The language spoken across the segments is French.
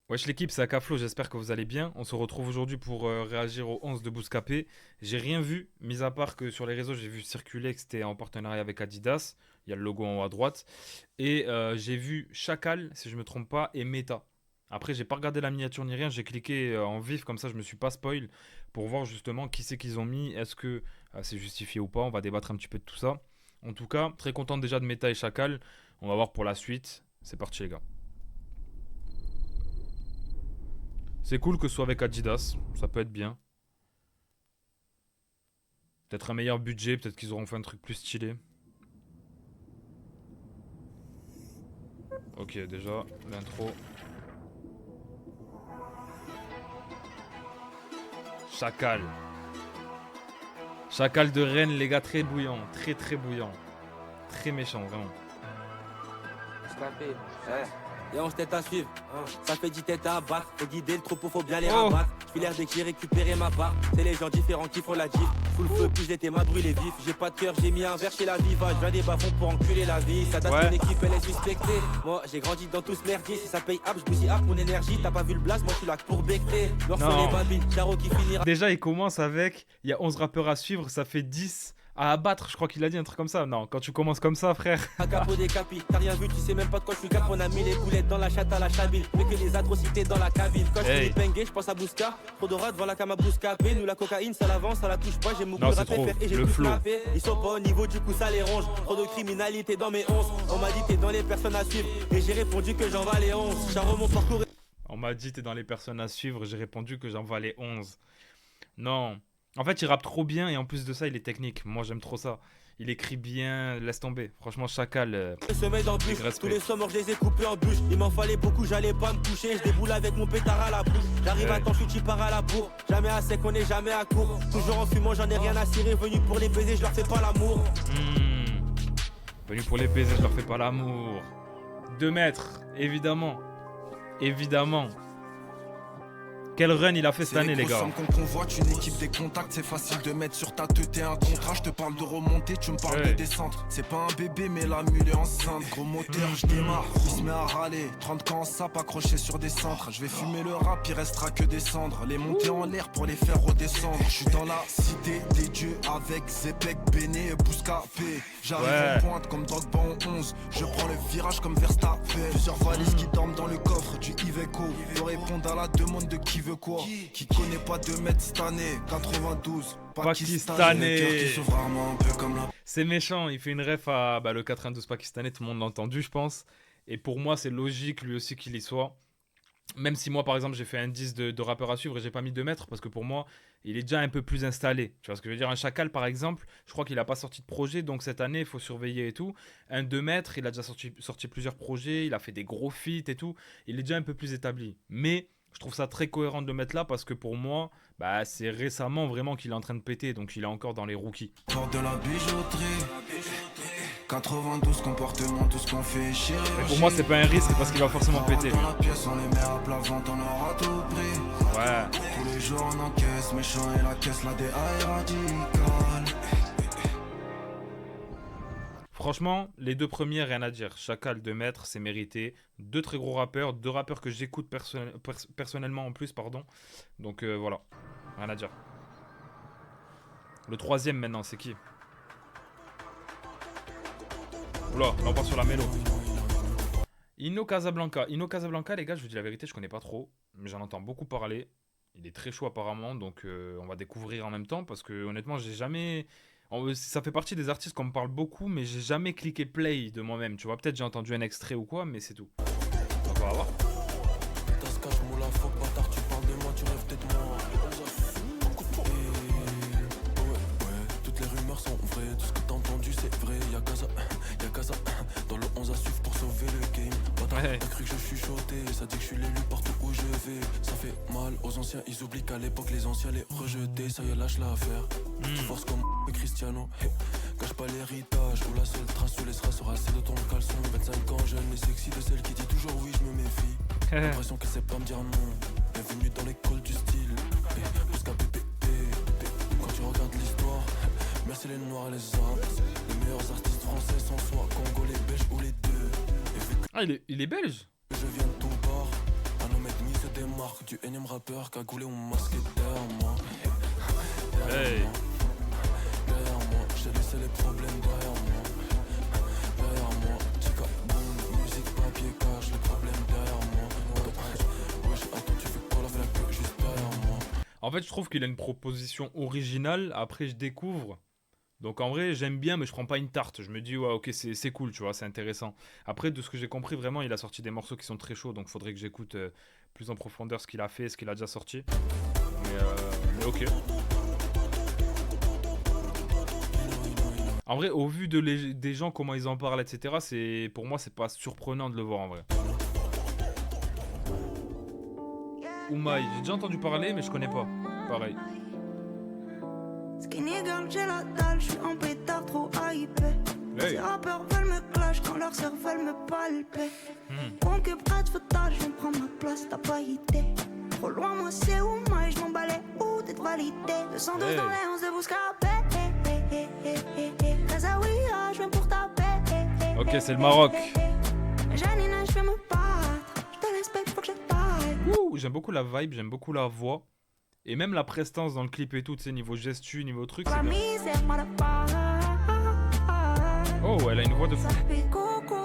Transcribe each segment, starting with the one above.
Wesh l'équipe, c'est Akaflo, j'espère que vous allez bien. On se retrouve aujourd'hui pour réagir au 11 de Bouscapé. J'ai rien vu, mis à part que sur les réseaux, j'ai vu circuler que c'était en partenariat avec Adidas. Il y a le logo en haut à droite. Et j'ai vu Chacal, si je me trompe pas, et Meta. Après, j'ai pas regardé la miniature ni rien, j'ai cliqué en vif, comme ça je me suis pas spoil, pour voir justement qui c'est qu'ils ont mis, est-ce que c'est justifié ou pas. On va débattre un petit peu de tout ça. En tout cas, très content déjà de Meta et Chacal. On va voir pour la suite. C'est parti les gars. C'est cool que ce soit avec Adidas, ça peut être bien. Peut-être un meilleur budget, peut-être qu'ils auront fait un truc plus stylé. Ok, déjà, l'intro. Chacal. Chacal de Rennes, les gars, très bouillant, très bouillant. Très méchant, vraiment. Et 11 têtes à suivre, ça fait 10 têtes à abattre. Faut guider le troupeau, faut bien les rabattre. J'fais l'air dès que j'ai récupéré ma part. C'est les gens différents qui font la diff. Sous le feu, puis j'étais ma brûlé vif. J'ai pas de cœur, j'ai mis un verre chez la Viva. J'viens des bas-fonds pour enculer la vie. Ça date mon équipe, elle est suspectée. Moi, j'ai grandi dans tout ce merdier. Si ça paye up, j'bousille up mon énergie. T'as pas vu le blaze, moi j'suis là pour becter. Leur sont les babines, Charo qui finira. Déjà, il commence avec il y a 11 rappeurs à suivre, ça fait 10 à abattre, je crois qu'il a dit un truc comme ça. Non, quand tu commences comme ça, frère. Un capot des capis, t'as rien vu, tu sais même pas de quoi je suis cap. On a mis les boulettes dans la chatte à la chabine. Mais que les atrocités dans la cabine. Quand je suis pengué, je pense à Bousca. Trop d'ora devant la cam à Bouscapé. Nous la cocaïne, ça l'avance, ça la touche pas. J'ai mon goût de rapper, faire et j'ai tout frappé. Ils sont pas au niveau, du coup ça les ronge. Trop de criminalité dans mes 11. On m'a dit t'es dans les personnes à suivre. Et j'ai répondu que j'en valais 11. Charo mon parcours. On m'a dit t'es dans les personnes à suivre. J'ai répondu que j'en valais 11. Non. En fait, il rappe trop bien et en plus de ça, il est technique. Moi, j'aime trop ça. Il écrit bien, laisse tomber. Franchement, Chacal. Se met dans le bus, tous les sommets, je les ai coupés en bûche. Il m'en fallait beaucoup, j'allais pas me coucher. Je déboule avec mon pétard à la bouche. J'arrive à temps, je suis pars à la bourre. Jamais à sec, on est jamais à court. Toujours en fumant, j'en ai rien à cirer. Venu pour les baiser, je leur fais pas l'amour. Venu pour les baiser, je leur fais pas l'amour. 2 mètres, évidemment. Évidemment. Quel run il a fait cette année, les gars. Qu'on convoite une équipe des contacts, c'est facile de mettre sur ta tête un contrat. Je te parle de remonter, tu me parles de descendre. C'est pas un bébé, mais la mule est enceinte. Gros moteur, je démarre, il se met à râler. 30 quand sape accroché sur des centres. Je vais fumer le rap, il restera que des cendres. Les monter en l'air pour les faire redescendre. Je suis dans la cité des dieux avec Zepek, Béné et Bouscapé. J'arrive en pointe comme Drogba en 11. Je prends le virage comme Verstappen. Plusieurs valises qui dorment dans le coffre du Iveco. Faut répondre à la demande de qui veut quoi. Qui connaît pas 2 mètres cette année. 92 Pakistanais. C'est méchant, il fait une ref à le 92 pakistanais, tout le monde l'a entendu je pense. Et pour moi c'est logique lui aussi qu'il y soit. Même si moi par exemple j'ai fait un 10 de rappeur à suivre et j'ai pas mis 2 mètres parce que pour moi il est déjà un peu plus installé. Tu vois ce que je veux dire? Un Chacal par exemple, je crois qu'il a pas sorti de projet donc cette année il faut surveiller et tout. Un 2 mètres, il a déjà sorti plusieurs projets, il a fait des gros feats et tout. Il est déjà un peu plus établi. Mais je trouve ça très cohérent de le mettre là parce que pour moi, c'est récemment vraiment qu'il est en train de péter, donc il est encore dans les rookies. Porte de la bijouterie, 92 comportements, tout ce qu'on fait chier. Mais pour moi, c'est pas un risque parce qu'il va forcément péter. Dans la pièce, on les met à plat vente, on aura tout pris. Ouais. Tous les jours, on encaisse, méchant et la caisse, la DA est radicale. Franchement, les 2 premiers, rien à dire. Chacal, 2 mètres, c'est mérité. 2 très gros rappeurs, 2 rappeurs que j'écoute personnellement en plus, pardon. Donc voilà, rien à dire. Le 3e maintenant, c'est qui? Oula, là on part sur la mélo. Inno Casablanca. Inno Casablanca, les gars, je vous dis la vérité, je connais pas trop. Mais j'en entends beaucoup parler. Il est très chaud apparemment, donc on va découvrir en même temps. Parce que honnêtement, j'ai jamais... Ça fait partie des artistes qu'on me parle beaucoup, mais j'ai jamais cliqué play de moi-même. Tu vois, peut-être j'ai entendu un extrait ou quoi, mais c'est tout. Donc on va voir. Toutes les rumeurs sont vraies, tout ce que t'as entendu c'est vrai. Y'a Gaza, dans le 11 à suivre pour sauver le game. T'as cru que je chuchotais, ça dit que je suis l'élu partout où je vais. Ça fait mal aux anciens, ils oublient qu'à l'époque les anciens les rejetaient. Ça y est, lâche l'affaire. Tu forces comme Cristiano, cache pas l'héritage. Ou la seule trace sous les strass sera celle de ton caleçon. 25 ans, jeune et sexy, de celle qui dit toujours oui, je me méfie. L'impression qu'elle sait pas me dire non. Bienvenue dans l'école du style. Jusqu'à pépé. Quand tu regardes l'histoire, merci les noirs et les arabes. Les meilleurs artistes français sont soit congolais, belges ou les deux. Ah, il est belge? Je viens de ton bord, un homme et demi, c'est marque du énième rappeur cagoulé ou masqué derrière moi. Hey. Derrière moi, j'ai laissé les problèmes derrière moi. Derrière moi, tika boum, musique, papier, cache, les problèmes derrière moi. Wesh, attends, tu fais quoi là, avec la queue juste derrière moi. En fait, je trouve qu'il a une proposition originale. Après, je découvre. Donc en vrai, j'aime bien, mais je prends pas une tarte. Je me dis, ouais, ok, c'est cool, tu vois, c'est intéressant. Après, de ce que j'ai compris, vraiment, il a sorti des morceaux qui sont très chauds. Donc faudrait que j'écoute plus en profondeur ce qu'il a fait, ce qu'il a déjà sorti. Mais ok. En vrai, au vu des gens, comment ils en parlent, etc., pour moi, c'est pas surprenant de le voir en vrai. Oumaï, j'ai déjà entendu parler, mais je connais pas. Pareil. Skinny girl, j'ai la dalle, je suis en pétard trop hypé. Hey. Ces rappeurs veulent me clash quand leurs sœurs veulent me palper. Bon que près de fauteuil, je viens prendre ma place, t'as pas idée. Trop loin, moi c'est où, moi je m'en balais où t'es de validé. 212 Hey. dans les 11 de Bouscapé. Kazaouia, je viens pour taper. Ok, c'est le Maroc. Janina, je viens me battre. Je te respecte, faut que je taille. Ouh, j'aime beaucoup la vibe, j'aime beaucoup la voix. Et même la prestance dans le clip et tout, tu sais, niveau gestu, niveau truc, c'est La bien. misère, moi la part. Oh, elle a une voix de fou. Ça fait coucou.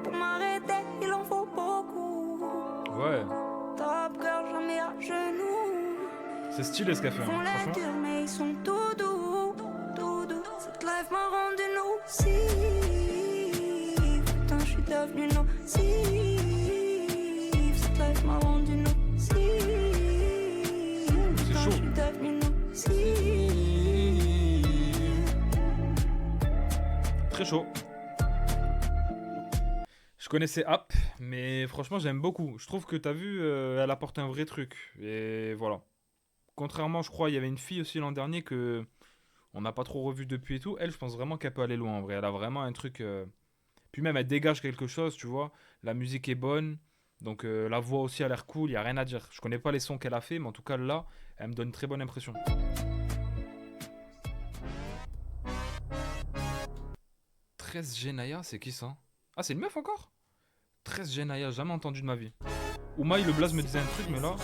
Pour m'arrêter, il en faut beaucoup. Ouais, Top girl, jamais à genoux. c'est stylé ce qu'elle fait, Ils font hein, la franchement. dure, mais ils sont tout doux, tout doux. Cette life m'a rendu nocif. Putain, je suis devenu nocif. Cette life m'a rendu nocif. C'est Putain, chaud. je suis devenu nocif. Très chaud. Je connaissais App, mais franchement, j'aime beaucoup. Je trouve que t'as vu, elle apporte un vrai truc. Et voilà. Contrairement, je crois, il y avait une fille aussi l'an dernier que on n'a pas trop revu depuis et tout. Elle, je pense vraiment qu'elle peut aller loin en vrai. Elle a vraiment un truc. Puis même, elle dégage quelque chose, tu vois. La musique est bonne. Donc la voix aussi a l'air cool, il n'y a rien à dire. Je connais pas les sons qu'elle a fait, mais en tout cas là, elle me donne une très bonne impression. « 13 Genaya, c'est qui ça? Ah, c'est une meuf encore? 13 Genaya, jamais entendu de ma vie. Oumaï, le blaze me disait un truc, mais là...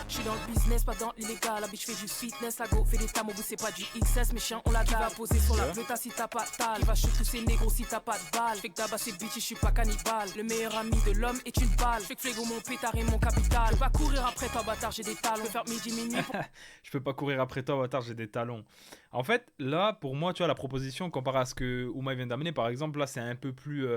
Je suis dans le business, pas dans l'illégal. La bitch fait du fitness, la go fait des tam au bout, c'est pas du XS. Mais chien, on la va poser sur la bleuta si t'as pas de tal. Qui va shoot tous ces négros si t'as pas de balle. Fait que d'abord c'est bitch, je suis pas cannibale. Le meilleur ami de l'homme est une balle. Fait que flégo mon pétard et mon capital. Je peux pas courir après toi, bâtard, j'ai des talons. Je peux faire midi, minuit pour... Je peux pas courir après toi, bâtard, j'ai des talons. En fait, là, pour moi, tu vois, la proposition comparée à ce que Oumaï vient d'amener, par exemple, là, c'est un peu plus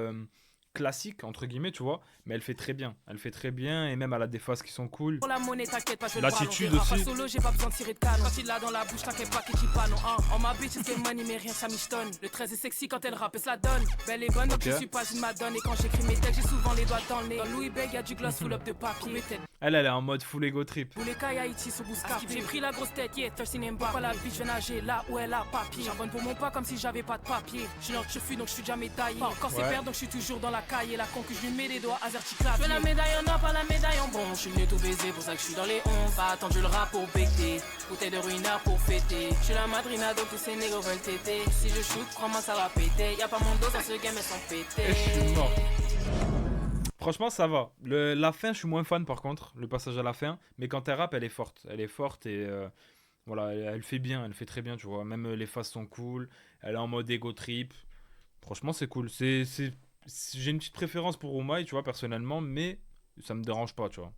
classique, entre guillemets, tu vois, mais elle fait très bien. Elle fait très bien, et même elle a des phases qui sont cool. Pour la monnaie, t'inquiète pas, je vais L'attitude le aussi. pas solo, j'ai pas besoin de tirer de canon. Quand il l'a dans la bouche, t'inquiète pas qu'il pas non. En ma bitch, c'est money, mais rien, ça michetonne. Le 13 est sexy quand elle rappe et se la donne. Belle et bonne, donc Ok. je suis pas une madone. Et quand j'écris mes textes, j'ai souvent les doigts dans le nez. Dans Louis Beg, y'a du gloss full up de papier. Elle est en mode full ego trip. Pour les cas, y'a Haïti sous Bouscap. J'ai pris la grosse tête, yeah, thirsty name bar. Pas la bitch, je nager là où elle a papier. Charbonne pour mon pas comme si j'avais pas de papier. Je suis dans le turfu, donc je suis déjà médaillé. Pas encore c'est Ouais. perdre, donc je suis toujours dans la caille. Et la concu, je lui mets les doigts à verticlave. Je veux la médaille en or, pas la médaille en bon. Je suis venu tout baiser, pour ça que je suis dans les 11. Pas attendu le rap pour becter. Bouteille de ruinard pour fêter. Je suis la madrina, donc tous ces négros veulent téter. Si je shoot, crois-moi, ça va péter. Y'a pas mon dos dans ce game, elles sont pétées. Et je suis mort. Franchement, ça va. La fin, je suis moins fan par contre, le passage à la fin. Mais quand elle rappe, elle est forte. Elle est forte et voilà, elle fait bien, elle fait très bien, tu vois. Même les phases sont cool. Elle est en mode ego trip. Franchement, c'est cool. J'ai une petite préférence pour Oumaï, tu vois, personnellement, mais ça me dérange pas, tu vois.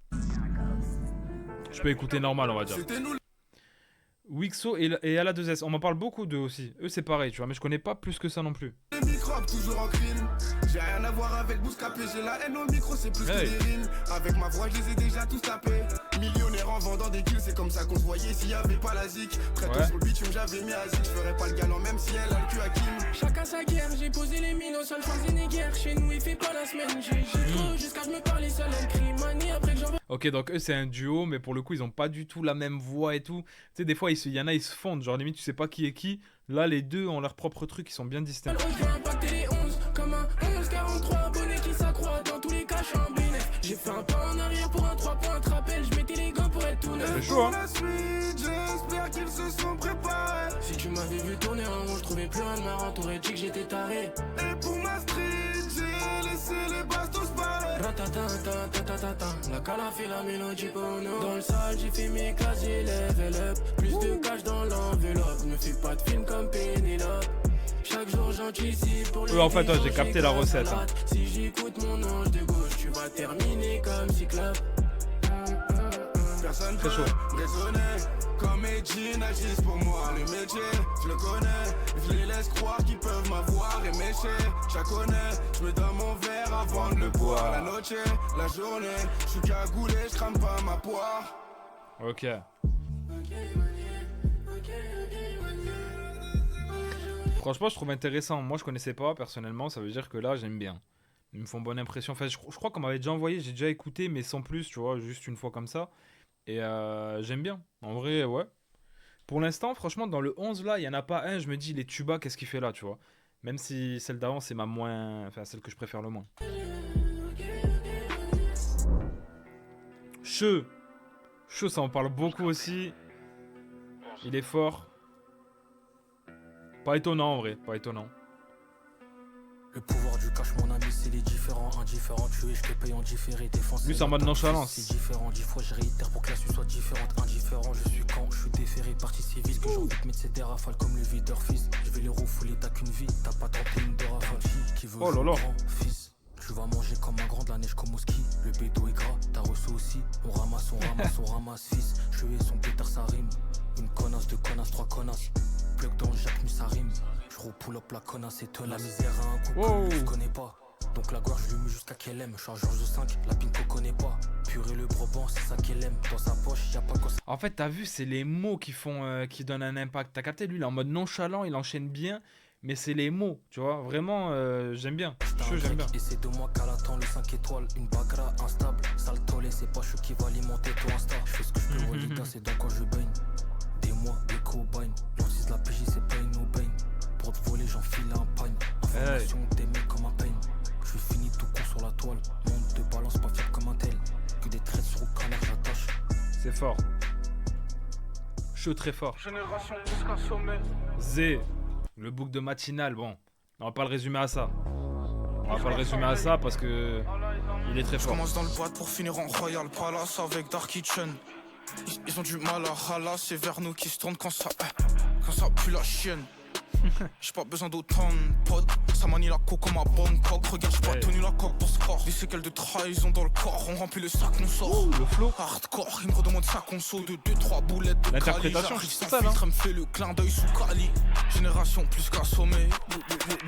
Je peux écouter normal, on va dire. Wixo et à la 2S, on m'en parle beaucoup d'eux aussi. Eux, c'est pareil, tu vois, mais je connais pas plus que ça non plus. Les microbes toujours en crime. J'ai rien à voir avec Bouscapé, j'ai la haine au micro, c'est plus Hey. que des rimes. Avec ma voix, je les ai déjà tous tapés. Millionnaire en vendant des kills, c'est comme ça qu'on se voyait s'il y avait pas la zik. Très tôt Ouais. sur le bitume, j'avais mis à zik. Je ferais pas le galant même si elle a le cul à Kim. Chacun sa guerre, j'ai posé les mines au sol, Schwarzenegger. Chez nous, il fait pas la semaine. J'ai trop jusqu'à je me parler seul, elle crie manie après que j'en Ok, donc eux, c'est un duo, mais pour le coup, ils ont pas du tout la même voix et tout. Tu sais, des fois, il y en a, ils se fondent. Genre, limite, tu sais pas qui est qui. Là, les deux ont leur propre truc, ils sont bien distincts. je veux impacter les 11 comme un 11-43 abonnés qui s'accroît. Dans tous les cas, je suis un bénéf. J'ai fait un pas en arrière pour un 3 points. Te rappelle, je mettais les gants pour être tout neuf. C'est chaud, hein. Pour la suite, j'espère qu'ils se sont préparés. Si tu m'avais vu tourner en rond, je trouvais plus rien de marrant. T'aurais dit que j'étais taré. Et pour ma street, j'ai laissé les basses La cala fait la mélodie pour nous. Dans le sale, j'ai fait mes quasi level up. Plus de cash dans l'enveloppe. Ne fais pas de film comme Pénélope. Chaque jour j'anticipe pour les en fait, j'ai capté la recette. Hein. Si j'écoute mon ange de gauche, tu vas terminer comme Cyclope. Personne peut raisonner. Comme Edgy agissent pour moi. Le métier, je le connais. Je les laisse croire qu'ils peuvent m'avoir et m'écher. Je la connais, je me donne mon verre avant de le boire. La noche, la journée, je suis cagoulé, je crame pas ma poire. Ok. Franchement, je trouve intéressant. Moi, je connaissais pas personnellement. Ça veut dire que là, j'aime bien. Ils me font bonne impression. Enfin, je crois qu'on m'avait déjà envoyé. J'ai déjà écouté, mais sans plus, tu vois, juste une fois comme ça. Et j'aime bien. En vrai, ouais. Pour l'instant, franchement, dans le 11, là, il n'y en a pas un. Je me dis, les tubas, qu'est-ce qu'il fait là, tu vois. Même si celle d'avant, c'est ma moins... Enfin, celle que je préfère le moins. Che, ça en parle beaucoup aussi. Il est fort. Pas étonnant, en vrai. Pas étonnant. Le pouvoir du cash, mon ami, c'est les différents, indifférents. Tu es, je te paye en différé, défense. Lui, c'est en mode nonchalance. C'est différent, 10 fois je réitère pour que la suite soit différente. Indifférent, je suis quand je suis déféré, partie civile. Que j'ai envie de mettre c'est des rafales comme le videur fils. Je vais les refouler, t'as qu'une vie, t'as pas 31 de rafale. Qui veut jouer grand fils. Tu vas manger comme un grand de la neige comme au ski. Le bédo est gras, t'as reçu aussi. On ramasse, fils. Je suis son pétard, ça rime. Une connasse, deux connasses, trois connasses. Plug dans Jacques, nu ça rime. Je repull up la connasse et tenace. La misère a un coup que je connais pas. Donc la gorge je lui mets jusqu'à qu'elle aime. Je suis à Georges de 5, la pine qu'on connaît pas. Purée le Brabant, c'est ça qu'elle aime. Dans sa poche, y'a pas quoi. En fait, t'as vu, c'est les mots qui font, qui donnent un impact. T'as capté, lui, il est en mode nonchalant, il enchaîne bien. Mais c'est les mots, tu vois. Vraiment, j'aime bien. J'aime bien. Et c'est de moi qu'à l'attend le 5 étoiles. Une bagra instable. Sale tollé, c'est pas je qui va alimenter ton Insta. Je fais ce que je peux, Rolita, c'est dans quoi je baigne. Des mois, des cobayes. L'antise de la PJ, c'est pas une aubaine. Pour te voler, j'enfile un pagne. Information, t'aimer comme un peigne. Je suis fini tout con sur la toile. Monde de balance, pas fier comme un tel. Que des traits sur le canard, j'attache. C'est fort. Je suis très fort. Génération jusqu'à sommet. Zé. Le book de matinale, bon. On va pas le résumer à ça. On va pas le résumer à ça parce que il est très fort. Je commence dans le boîte pour finir en Royal Palace avec Dark Kitchen. Ils ont du mal à halas, c'est vers nous qui se tournent quand ça pue la chienne. J'ai pas besoin d'autant de potes. Ça manie la coque comme à Bangkok. Regarde, j'ai pas tenu la coque pour score. Des séquelles de trahison dans le corps. On remplit le sac, on sort. Le flow. Hardcore, il me redemande sa conso de 2-3 boulettes de l'interprétation, Cali. c'est J'arrive sans filtre, me fait le clin d'œil sous Cali. Génération plus qu'assommée,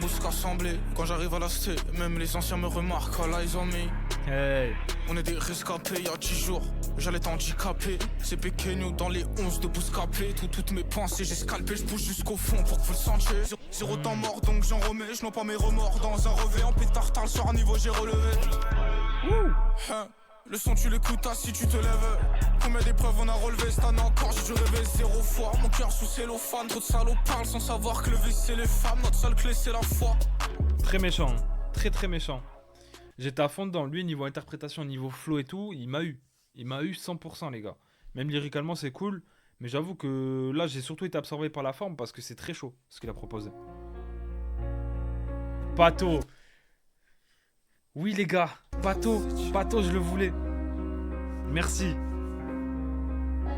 bousque assemblée. Quand j'arrive à la C, même les anciens me remarquent. Allah, ils ont mis. Hey. On est des rescapés, y'a 10 jours. J'allais t'handicaper. C'est Pequeño dans les 11 de Bouscapé. Toutes mes pensées, j'ai scalpé. J'bouge jusqu'au fond pour que vous le sentiez. Zéro temps mort, donc j'en remets. J'noie pas mes remords dans un revêt. En pétard, tard, sur un niveau, j'ai relevé. Hein, le son, tu l'écoutes si tu te lèves. Combien d'épreuves on a relevé cette année encore? J'ai dû rêver 0 fois. Mon cœur sous cellophane. Trop de salauds parlent sans savoir que le vice, c'est les femmes. Notre seule clé, c'est la foi. Très méchant. Très très méchant. J'étais à fond dedans. Lui, niveau interprétation, niveau flow et tout, il m'a eu. Il m'a eu 100%, les gars. Même lyricalement, c'est cool. Mais j'avoue que là, j'ai surtout été absorbé par la forme parce que c'est très chaud ce qu'il a proposé. Pato. Oui, les gars. Pato, je le voulais. Merci.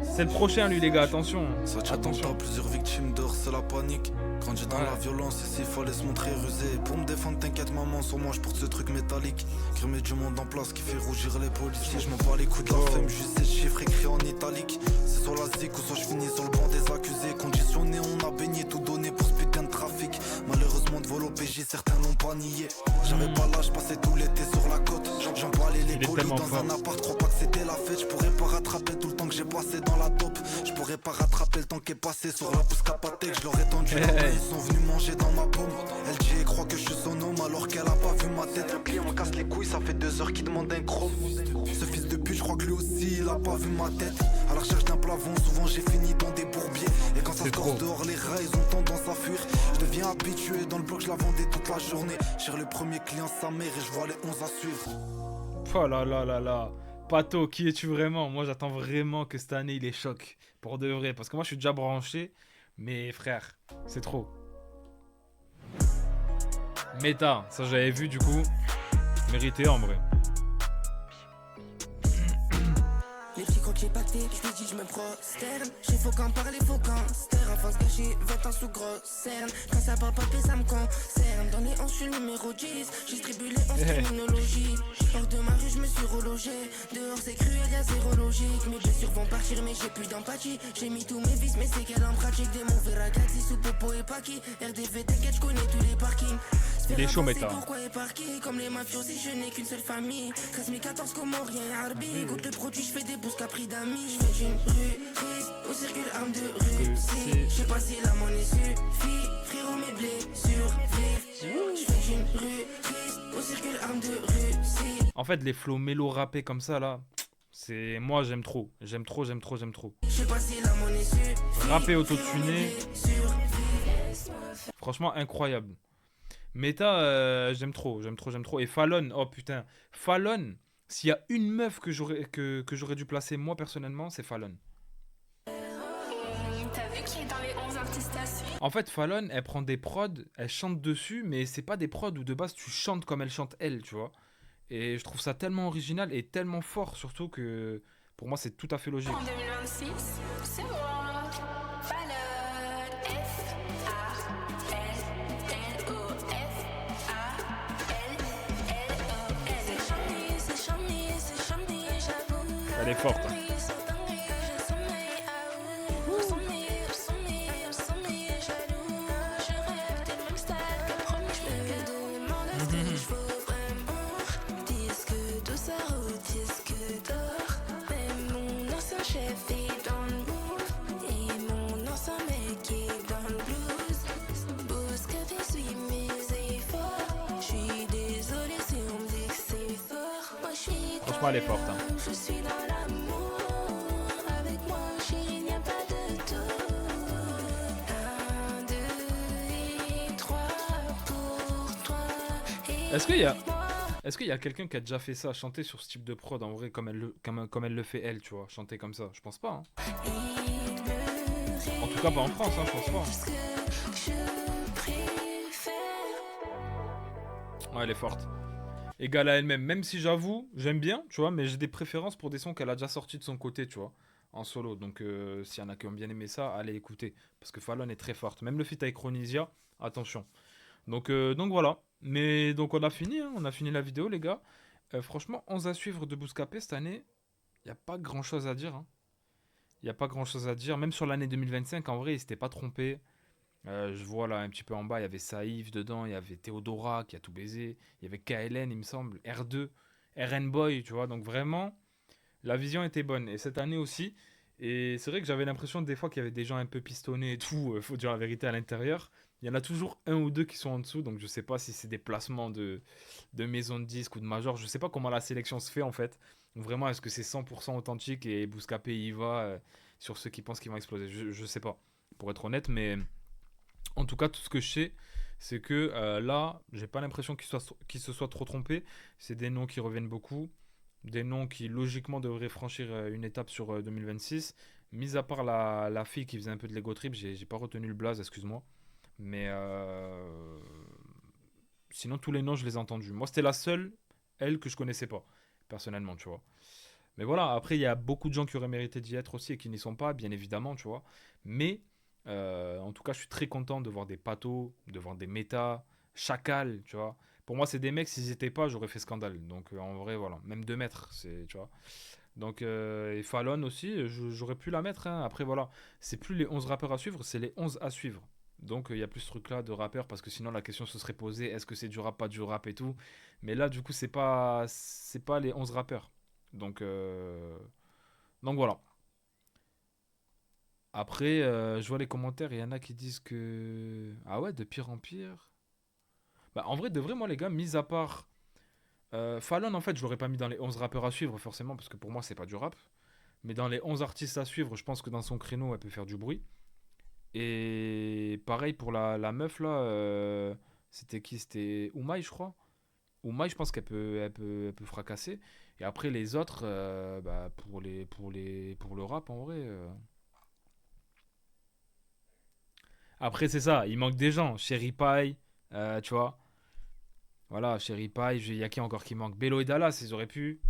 C'est le prochain, lui, les gars. Attention. Ça tient attention. Plusieurs victimes d'or, c'est la panique. Grandi dans la violence, ici fallait se montrer rusé. Pour me défendre, t'inquiète, maman, sur moi, je porte ce truc métallique. Grimé du monde en place qui fait rougir les policiers. Je m'en bats les coups de la femme, juste ces chiffres écrits en italique. C'est sur la zik ou soit je finis sur le banc des accusés. Conditionné, on a baigné, tout donné pour ce putain de trafic. Malheureusement, de vol au PJ, certains n'ont pas nié. J'avais pas l'âge, passais tout l'été sur la côte. J'en parlais les polis dans fort. Un appart, crois pas que c'était la fête. Je pourrais pas rattraper tout le temps que j'ai passé dans la dope. Je pourrais pas rattraper le temps qui est passé sur la pousse capathèque. Je leur ai tendu la main, ils sont venus manger dans ma paume. LG croit que je suis son homme alors qu'elle a pas vu ma tête. Le client casse les couilles, ça fait 2 heures qu'il demande un chrome. Ce fils de pute, je crois que lui aussi il a pas vu ma tête. À la recherche d'un plafond, souvent j'ai fini dans des bourbiers. Et quand ça se corse dehors, les rats ils ont tendance à fuir. Je deviens habitué dans le bloc, je la vendais toute la journée. J'ai le premier client sa mère et je vois les 11 à suivre. Oh là là là là. Pato, qui es-tu vraiment? Moi j'attends vraiment que cette année il est choc. Pour de vrai. Parce que moi je suis déjà branché. Mais frère, c'est trop. Méta, ça j'avais vu du coup. Mérité en vrai. que j'ai pacté, je lui dis je me prosterne. J'ai faux qu'en parler, faux qu'en stère. Enfance gâchée, 20 ans sous grosse cerne. Quand ça parle pas, ça me concerne. Dans les 11, je suis le numéro 10. J'ai distribué les 11 criminologies. Hors de ma rue, je me suis relogé. Dehors, c'est cruel, y'a zéro logique. Mes blessures vont partir, mais j'ai plus d'empathie. J'ai mis tous mes vices, mais c'est qu'elle en pratique. Des mauvais ragazzi, sous Popo et Paki. RDV, t'inquiète, je connais tous les parkings. Il est chaud, Meta. Pourquoi est parqué comme les mafiosi, je n'ai qu'une seule famille. 13 comme rien, Arbi. Goûte le produit, je fais des bousses capri d'amis. Je fais une rue triste, au circule arme de Russie. Je sais pas si la monnaie suffit. Frérot, mes blessures vivent. Je fais une rue triste, au circule arme de Russie. En fait, les flows mélo rappés comme ça, là, c'est... Moi, j'aime trop. J'aime trop. Je sais pas si la monnaie suffit. Rappé autotuné. Franchement, incroyable. Meta, j'aime trop. Et Fallon, oh putain. Fallon, s'il y a une meuf que j'aurais dû placer moi personnellement, c'est Fallon. T'as vu qui est dans les 11 artistes à suivre? En fait, Fallon, elle prend des prods, elle chante dessus, mais c'est pas des prods où de base tu chantes comme elle chante elle, tu vois. Et je trouve ça tellement original et tellement fort, surtout que pour moi c'est tout à fait logique. En 2026, c'est moi. Fallon, Elle est forte. Franchement, elle est forte. Hein. Je suis dans l'amour, avec moi chérie, il n'y a pas de tout. 1, 2 et 3 pour toi. Est-ce qu'il y a quelqu'un qui a déjà fait ça, chanter sur ce type de prod en vrai, comme elle le fait elle, tu vois, chanter comme ça? Je pense pas. Hein. En tout cas, pas en France, hein, je pense pas. Ouais, elle est forte. Égale à elle-même, même si j'avoue, j'aime bien, tu vois, mais j'ai des préférences pour des sons qu'elle a déjà sortis de son côté, tu vois, en solo. Donc, s'il y en a qui ont bien aimé ça, allez écouter. Parce que Fallon est très forte. Même le feat avec Chronisia, attention. Donc voilà. Mais donc on a fini la vidéo, les gars. Franchement, 11 à suivre de Bouscapé cette année, il n'y a pas grand-chose à dire. Hein. Il n'y a pas grand-chose à dire. Même sur l'année 2025, en vrai, il s'était pas trompé. Je vois là un petit peu en bas, il y avait Saïf dedans, il y avait Théodora qui a tout baisé, il y avait KLN, il me semble, R2, RN Boy, tu vois. Donc vraiment, la vision était bonne. Et cette année aussi. Et c'est vrai que j'avais l'impression des fois qu'il y avait des gens un peu pistonnés et tout, faut dire la vérité, à l'intérieur. Il y en a toujours un ou deux qui sont en dessous, donc je sais pas si c'est des placements de maison de disques ou de major. Je sais pas comment la sélection se fait en fait. Vraiment, est-ce que c'est 100% authentique et Bouscapé y va sur ceux qui pensent qu'ils vont exploser? Je sais pas, pour être honnête, mais en tout cas, tout ce que je sais, c'est que là, j'ai pas l'impression qu'ils se soient trop trompés. C'est des noms qui reviennent beaucoup, des noms qui logiquement devraient franchir une étape sur 2026. Mis à part la fille qui faisait un peu de l'ego trip, j'ai pas retenu le blaze, excuse-moi. Mais sinon, tous les noms, je les ai entendus. Moi, c'était la seule, elle, que je connaissais pas, personnellement, tu vois. Mais voilà, après, il y a beaucoup de gens qui auraient mérité d'y être aussi et qui n'y sont pas, bien évidemment, tu vois. Mais, en tout cas, je suis très content de voir des Pato, de voir des Méta, Chacal, tu vois. Pour moi, c'est des mecs, s'ils étaient pas, j'aurais fait scandale. Donc, en vrai, voilà. Même 2 mètres, c'est, tu vois. Donc, et Fallon aussi, j'aurais pu la mettre. Hein. Après, voilà. C'est plus les 11 rappeurs à suivre, c'est les 11 à suivre. Donc, il y a plus ce truc-là de rappeurs, parce que sinon, la question se serait posée, est-ce que c'est du rap, pas du rap et tout. Mais là, du coup, c'est pas les 11 rappeurs. Donc voilà. Après, je vois les commentaires, il y en a qui disent que... Ah ouais, de pire en pire. Bah, en vrai, de vrai, moi, les gars, mis à part... Fallon, en fait, je l'aurais pas mis dans les 11 rappeurs à suivre, forcément, parce que pour moi, c'est pas du rap. Mais dans les 11 artistes à suivre, je pense que dans son créneau, elle peut faire du bruit. Et pareil pour la meuf, là, c'était qui? C'était Oumaï, je crois. Oumaï, je pense qu'elle peut fracasser. Et après, les autres, bah, pour le rap, en vrai... Après, c'est ça, il manque des gens. Cherry Pie, tu vois. Voilà, Cherry Pie, il y a qui encore qui manque? Bello et Dallas, ils auraient pu.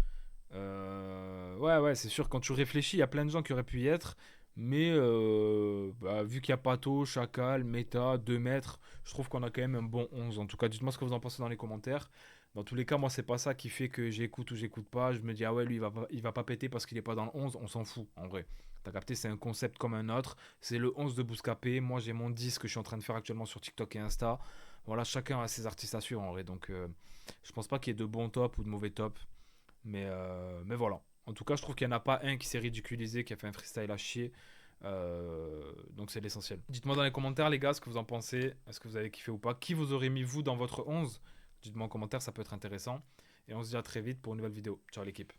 Ouais, c'est sûr, quand tu réfléchis, il y a plein de gens qui auraient pu y être. Mais vu qu'il y a Pato, Chacal, Meta, 2 mètres, je trouve qu'on a quand même un bon 11. En tout cas, dites-moi ce que vous en pensez dans les commentaires. Dans tous les cas, moi, c'est pas ça qui fait que j'écoute ou j'écoute pas. Je me dis, ah ouais, lui, il va pas péter parce qu'il est pas dans le 11. On s'en fout, en vrai. T'as capté, c'est un concept comme un autre. C'est le 11 de Bouscapé. Moi, j'ai mon 10 que je suis en train de faire actuellement sur TikTok et Insta. Voilà, chacun a ses artistes à suivre, en vrai. Donc, je pense pas qu'il y ait de bons tops ou de mauvais tops. Mais voilà. En tout cas, je trouve qu'il n'y en a pas un qui s'est ridiculisé, qui a fait un freestyle à chier. Donc c'est l'essentiel. Dites-moi dans les commentaires, les gars, ce que vous en pensez. Est-ce que vous avez kiffé ou pas? Qui vous aurez mis, vous, dans votre 11? Dites-moi en commentaire, ça peut être intéressant. Et on se dit à très vite pour une nouvelle vidéo. Ciao l'équipe.